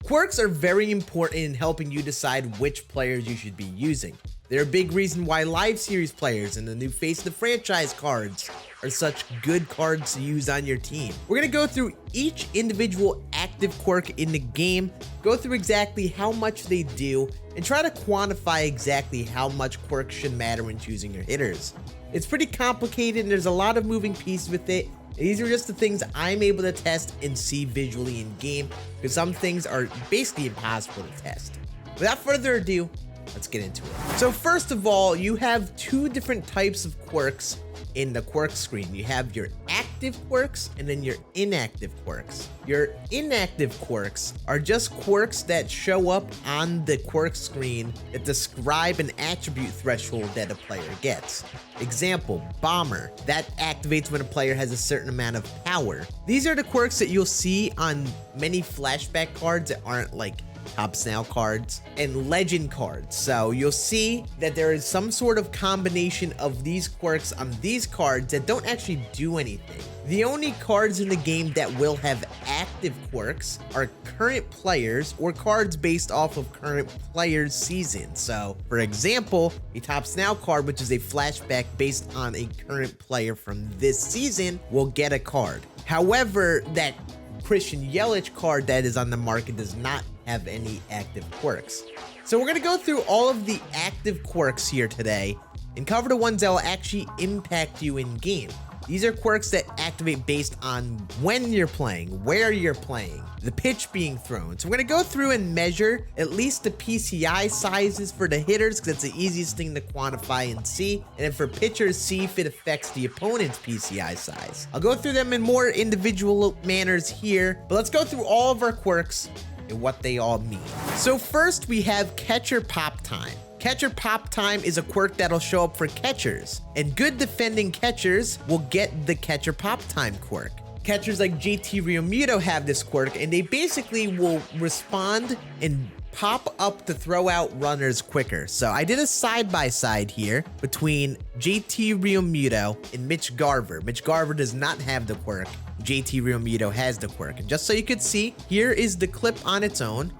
Quirks are very important in helping you decide which players you should be using. They're a big reason why live series players and the new face of the franchise cards are such good cards to use on your team. We're going to go through each individual active quirk in the game, go through exactly how much they do, and try to quantify exactly how much quirks should matter when choosing your hitters. It's pretty complicated and there's a lot of moving pieces with it. These are just the things I'm able to test and see visually in game, because some things are basically impossible to test. Without further ado, let's get into it. So first of all, you have two different types of quirks in the quirk screen. You have your active quirks and then your inactive quirks. Your inactive quirks are just quirks that show up on the quirk screen that describe an attribute threshold that a player gets. Example, Bomber. That activates when a player has a certain amount of power. These are the quirks that you'll see on many flashback cards that aren't like top snail cards and legend cards. So you'll see that there is some sort of combination of these quirks on these cards that don't actually do anything. The only cards in the game that will have active quirks are current players or cards based off of current players' season. So for example, a top snail card, which is a flashback based on a current player from this season, will get a card. However, that Christian Yelich card that is on the market does not have any active quirks. So we're going to go through all of the active quirks here today and cover the ones that will actually impact you in game. These are quirks that activate based on when you're playing, where you're playing, the pitch being thrown. So we're going to go through and measure at least the PCI sizes for the hitters, because that's the easiest thing to quantify and see. And then for pitchers, see if it affects the opponent's PCI size. I'll go through them in more individual manners here, but let's go through all of our quirks and what they all mean. So first we have catcher pop time. Catcher pop time is a quirk that'll show up for catchers, and good defending catchers will get the catcher pop time quirk. Catchers like JT Realmuto have this quirk, and they basically will respond and pop up to throw out runners quicker. So I did a side-by-side here between JT Realmuto and Mitch Garver. Mitch Garver does not have the quirk. JT Realmuto has the quirk. And just so you could see, here is the clip on its own.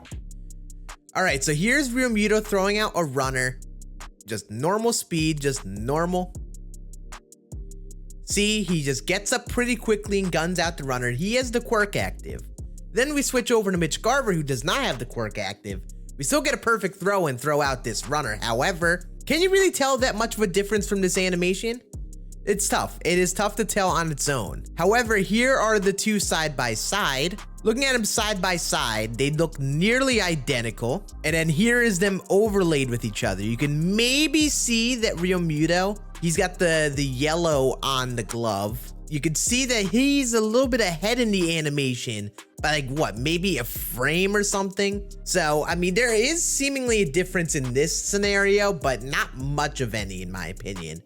All right, so here's Realmuto throwing out a runner. Just normal speed, just normal. See, he just gets up pretty quickly and guns out the runner. He has the quirk active. Then we switch over to Mitch Garver, who does not have the quirk active. We still get a perfect throw and throw out this runner. However, can you really tell that much of a difference from this animation? It's tough. It is tough to tell on its own. However, here are the two side by side. Looking at them side by side, they look nearly identical. And then here is them overlaid with each other. You can maybe see that Realmuto, he's got the yellow on the glove. You can see that he's a little bit ahead in the animation by like what, maybe a frame or something. So, I mean, there is seemingly a difference in this scenario, but not much of any in my opinion.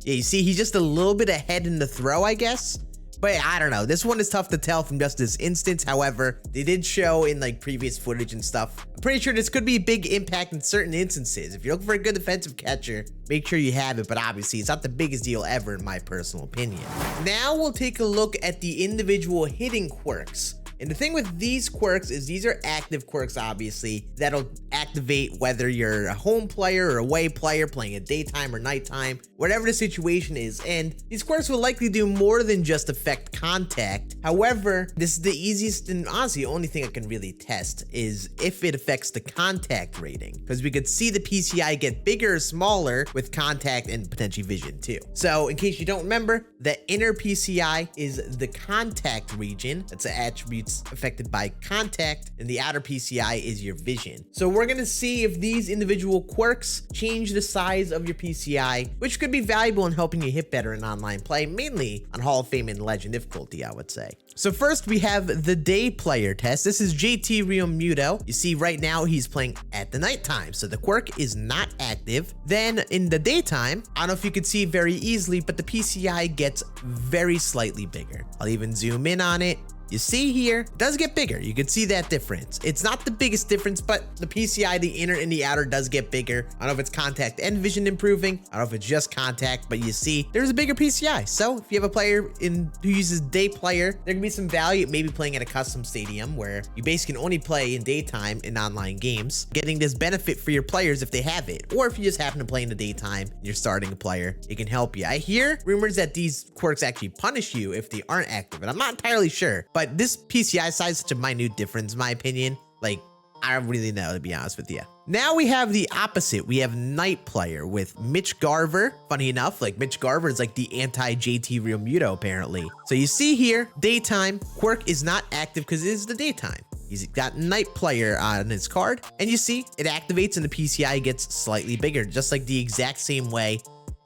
Yeah, you see, he's just a little bit ahead in the throw, I guess. But I don't know. This one is tough to tell from just this instance. However, they did show in like previous footage and stuff. I'm pretty sure this could be a big impact in certain instances. If you're looking for a good defensive catcher, make sure you have it. But obviously, it's not the biggest deal ever in my personal opinion. Now we'll take a look at the individual hitting quirks. And the thing with these quirks is these are active quirks, obviously, that'll activate whether you're a home player or away player playing at daytime or nighttime, whatever the situation is. And these quirks will likely do more than just affect contact. However, this is the easiest and honestly the only thing I can really test is if it affects the contact rating, because we could see the PCI get bigger or smaller with contact and potentially vision too. So in case you don't remember, the inner PCI is the contact region. That's an attribute affected by contact, and the outer PCI is your vision. So we're going to see if these individual quirks change the size of your PCI, which could be valuable in helping you hit better in online play, mainly on Hall of Fame and Legend difficulty, I would say. So first we have the day player test. This is JT Realmuto. You see right now he's playing at the nighttime, so the quirk is not active. Then in the daytime, I don't know if you could see very easily, but the PCI gets very slightly bigger. I'll even zoom in on it. You see here, it does get bigger. You can see that difference. It's not the biggest difference, but the PCI, the inner and the outer, does get bigger. I don't know if it's contact and vision improving. I don't know if it's just contact, but you see there's a bigger PCI. So if you have a player who uses day player, there can be some value maybe playing at a custom stadium where you basically can only play in daytime in online games, getting this benefit for your players if they have it, or if you just happen to play in the daytime and you're starting a player, it can help you. I hear rumors that these quirks actually punish you if they aren't active, and I'm not entirely sure. But this PCI size is such a minute difference, in my opinion. Like, I don't really know, to be honest with you. Now we have the opposite. We have Night Player with Mitch Garver. Funny enough, like Mitch Garver is like the anti-JT Realmuto, apparently. So you see here, daytime, Quirk is not active because it is the daytime. He's got Night Player on his card, and you see it activates and the PCI gets slightly bigger, just like the exact same way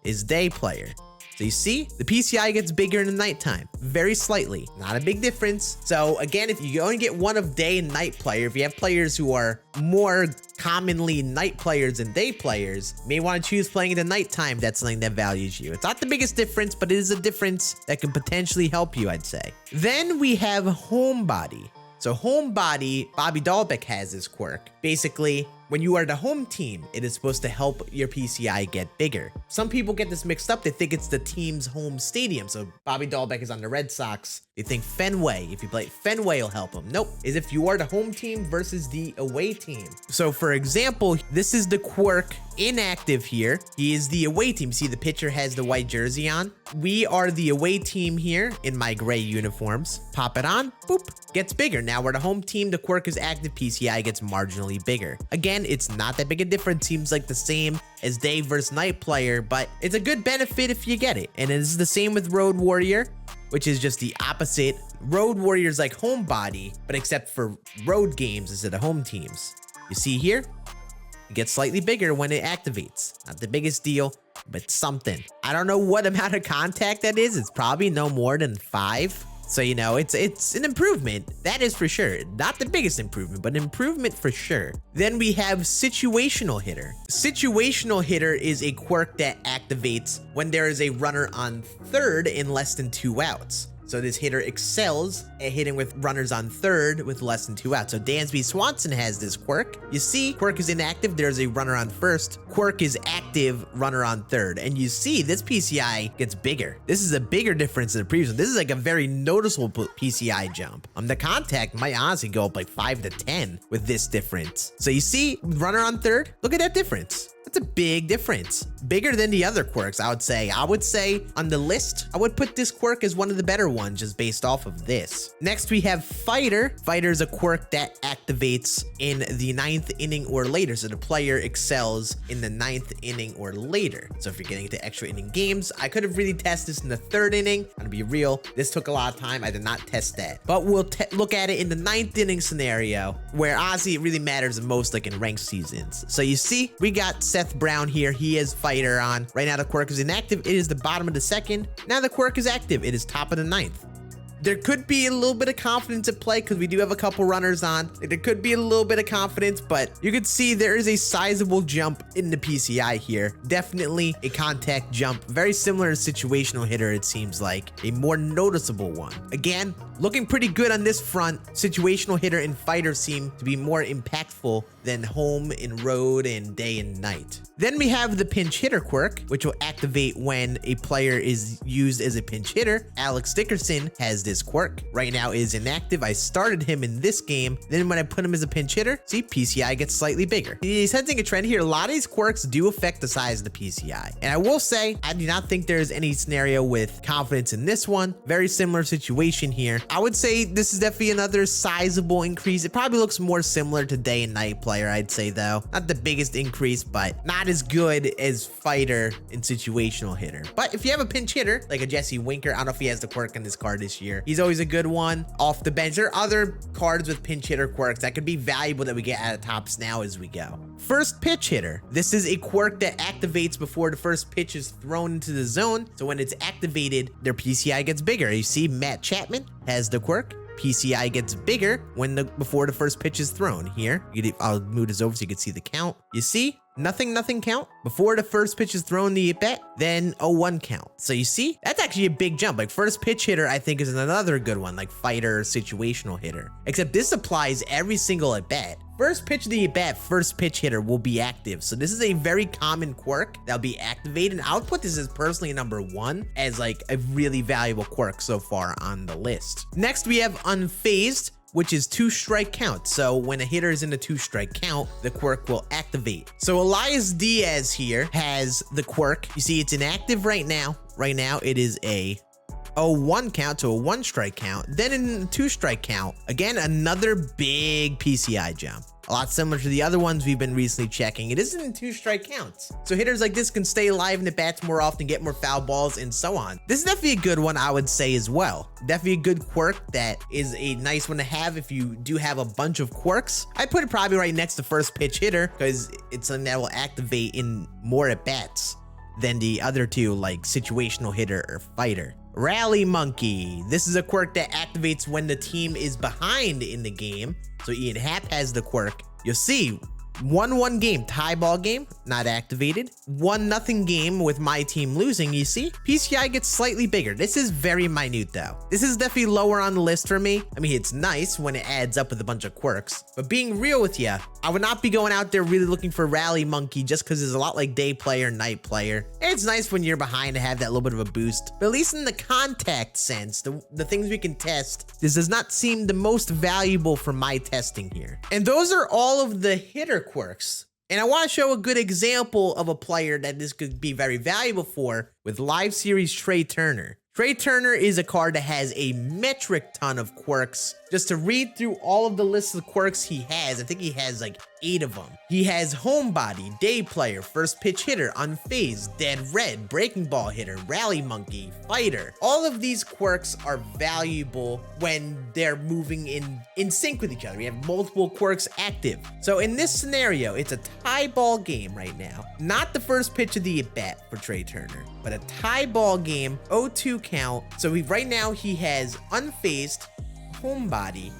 as Day Player. So you see, the PCI gets bigger in the nighttime, very slightly, not a big difference. So again, if you only get one of day and night player, if you have players who are more commonly night players than day players, you may want to choose playing in the nighttime. That's something that values you. It's not the biggest difference, but it is a difference that can potentially help you, I'd say. Then we have Homebody. So Homebody, Bobby Dahlbeck has this quirk. Basically, when you are the home team, it is supposed to help your PCI get bigger. Some people get this mixed up. They think it's the team's home stadium. So Bobby Dahlbeck is on the Red Sox. They think Fenway, if you play Fenway, will help him. Nope, is if you are the home team versus the away team. So for example, this is the quirk inactive here. He is the away team. See, the pitcher has the white jersey on. We are the away team here in my gray uniforms. Pop it on, boop, gets bigger. Now we're the home team. The quirk is active. PCI gets marginally bigger. Again, it's not that big a difference. Seems like the same as day versus night player, but it's a good benefit if you get it. And it's the same with Road Warrior, which is just the opposite. Road Warrior's like Homebody, but except for road games instead of home teams. You see here, it gets slightly bigger when it activates. Not the biggest deal, but something. I don't know what amount of contact that is. It's probably no more than 5. So, you know, it's an improvement. That is for sure. Not the biggest improvement, but an improvement for sure. Then we have Situational Hitter. Situational Hitter is a quirk that activates when there is a runner on third in less than 2 outs. So this hitter excels at hitting with runners on third with less than 2 outs. So Dansby Swanson has this quirk. You see, quirk is inactive. There's a runner on first. Quirk is active, runner on third. And you see, this PCI gets bigger. This is a bigger difference than the previous one. This is like a very noticeable PCI jump. The contact might honestly go up like 5 to 10 with this difference. So you see, runner on third, look at that difference. That's a big difference. Bigger than the other quirks, I would say. I would say on the list, I would put this quirk as one of the better ones just based off of this. Next, we have Fighter. Fighter is a quirk that activates in the 9th inning or later. So the player excels in the 9th inning or later. So if you're getting into extra inning games, I could have really tested this in the 3rd inning. I'm gonna be real. This took a lot of time. I did not test that. But we'll look at it in the 9th inning scenario where honestly it really matters the most, like in ranked seasons. So you see, we got Seth Brown here. He has Fighter on. Right now the quirk is inactive. It is the bottom of the 2nd. Now the quirk is active. It is top of the 9th. There could be a little bit of confidence at play because we do have a couple runners on. There could be a little bit of confidence, but you can see there is a sizable jump in the PCI here. Definitely a contact jump. Very similar to Situational Hitter, it seems like. A more noticeable one. Again, looking pretty good on this front. Situational Hitter and Fighter seem to be more impactful than home and road and day and night. Then we have the pinch hitter quirk, which will activate when a player is used as a pinch hitter. Alex Dickerson has this quirk. Right now is inactive. I started him in this game. Then when I put him as a pinch hitter, see, PCI gets slightly bigger. He's sensing a trend here. A lot of these quirks do affect the size of the PCI. And I will say, I do not think there's any scenario with confidence in this one. Very similar situation here. I would say this is definitely another sizable increase. It probably looks more similar to day and night player, I'd say, though. Not the biggest increase, but not as good as Fighter and Situational Hitter. But if you have a pinch hitter, like a Jesse Winker, I don't know if he has the quirk on this card this year. He's always a good one off the bench. There are other cards with pinch hitter quirks that could be valuable that we get out of tops now as we go. First pitch hitter. This is a quirk that activates before the first pitch is thrown into the zone. So when it's activated, their PCI gets bigger. You see Matt Chapman has the quirk. PCI gets bigger before the first pitch is thrown. Here, I'll move this over so you can see the count. You see? Nothing count. Before the first pitch is thrown, the at-bat, then a 1 count. So you see, that's actually a big jump. Like first pitch hitter, I think is another good one, like fighter, situational hitter. Except this applies every single at-bat. First pitch of the at-bat, first pitch hitter will be active. So this is a very common quirk that'll be activated. I would put this as personally number 1 as like a really valuable quirk so far on the list. Next, we have Unfazed, which is 2-strike count. So when a hitter is in a 2-strike count, the quirk will activate. So Elias Diaz here has the quirk. You see it's inactive right now. Right now it is a 1 count to a 1-strike count, then in a 2-strike count. Again, another big PCI jump. A lot similar to the other ones we've been recently checking. It isn't in 2-strike counts. So hitters like this can stay alive in the bats more often, get more foul balls, and so on. This is definitely a good one, I would say, as well. Definitely a good quirk that is a nice one to have if you do have a bunch of quirks. I'd put it probably right next to first pitch hitter because it's something that will activate in more at-bats than the other two, like situational hitter or fighter. Rally Monkey. This is a quirk that activates when the team is behind in the game. So Ian Happ has the quirk. You'll see 1-1 game, tie ball game, not activated. 1-0 game with my team losing, you see? PCI gets slightly bigger. This is very minute though. This is definitely lower on the list for me. I mean, it's nice when it adds up with a bunch of quirks, but being real with you, I would not be going out there really looking for Rally Monkey just because it's a lot like day player, night player. And it's nice when you're behind to have that little bit of a boost, but at least in the contact sense, the things we can test, this does not seem the most valuable for my testing here. And those are all of the hitter quirks. And I want to show a good example of a player that this could be very valuable for with Live Series Trea Turner. Trea Turner is a card that has a metric ton of quirks. Just to read through all of the lists of quirks he has, I think he has like 8 of them. He has Homebody, Day Player, First Pitch Hitter, Unfazed, Dead Red, Breaking Ball Hitter, Rally Monkey, Fighter. All of these quirks are valuable when they're moving in sync with each other. We have multiple quirks active. So in this scenario, it's a tie ball game right now. Not the first pitch of the at-bat for Trea Turner, but a tie ball game, 0-2 count. So right now he has Unfazed, Homebody,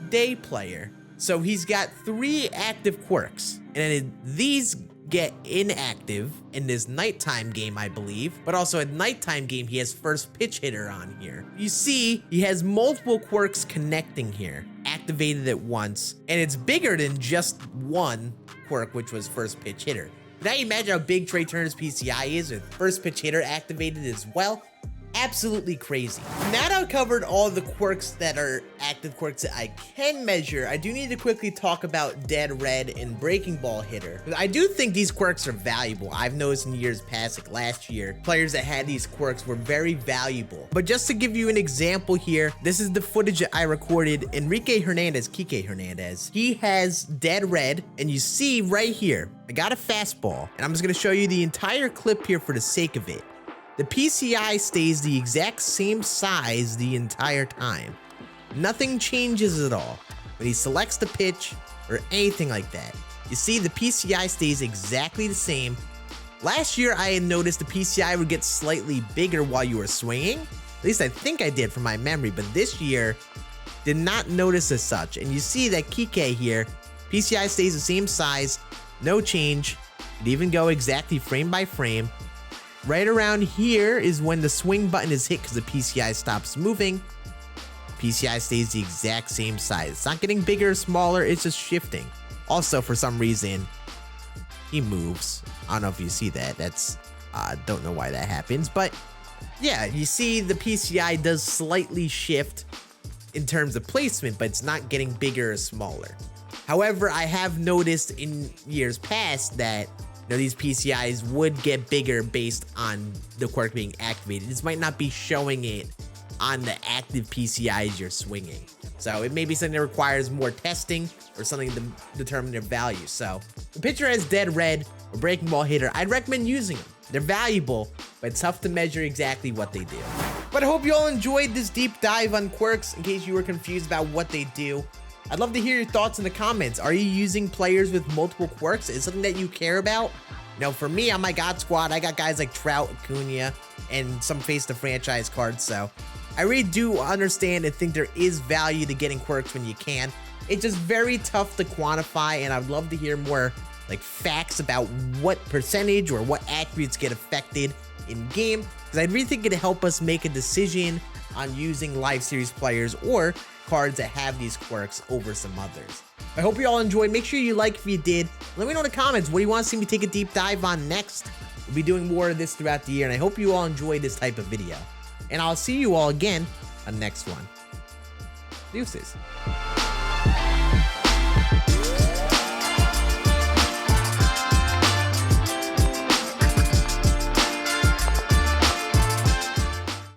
Day Player. So he's got 3 active quirks. And then these get inactive in this nighttime game, I believe. But also at nighttime game, he has first pitch hitter on here. You see, he has multiple quirks connecting here, activated at once. And it's bigger than just one quirk, which was first pitch hitter. Now you imagine how big Trea Turner's PCI is with first pitch hitter activated as well. Absolutely crazy. Now that I've covered all the quirks that are active quirks that I can measure, I do need to quickly talk about Dead Red and Breaking Ball Hitter. I do think these quirks are valuable. I've noticed in years past, like last year, players that had these quirks were very valuable. But just to give you an example here, this is the footage that I recorded. Kike Hernandez, he has Dead Red, and you see right here, I got a fastball, and I'm just gonna show you the entire clip here for the sake of it. The PCI stays the exact same size the entire time. Nothing changes at all when he selects the pitch or anything like that. You see, the PCI stays exactly the same. Last year, I had noticed the PCI would get slightly bigger while you were swinging. At least I think I did from my memory, but this year, did not notice as such. And you see that Kike here, PCI stays the same size, no change. It even go exactly frame by frame. Right around here is when the swing button is hit because the PCI stops moving. PCI stays the exact same size. It's not getting bigger or smaller, it's just shifting. Also, for some reason, he moves. I don't know if you see that. Don't know why that happens. But yeah, you see the PCI does slightly shift in terms of placement, but it's not getting bigger or smaller. However, I have noticed in years past that these PCIs would get bigger based on the quirk being activated. This might not be showing it on the active PCIs you're swinging. So it may be something that requires more testing or something to determine their value. So the pitcher has Dead Red or Breaking Ball Hitter. I'd recommend using them. They're valuable, but it's tough to measure exactly what they do. But I hope you all enjoyed this deep dive on quirks in case you were confused about what they do. I'd love to hear your thoughts in the comments. Are you using players with multiple quirks? Is it something that you care about? For me, on my God squad, I got guys like Trout, Acuna, and some face the franchise cards. So I really do understand and think there is value to getting quirks when you can. It's just very tough to quantify, and I'd love to hear more like facts about what percentage or what attributes get affected in game, because I really think it'd help us make a decision on using live series players or cards that have these quirks over some others. I hope you all enjoyed. Make sure you like if you did. Let me know in the comments, what do you want to see me take a deep dive on next? We'll be doing more of this throughout the year, and I hope you all enjoy this type of video. And I'll see you all again on the next one. Deuces.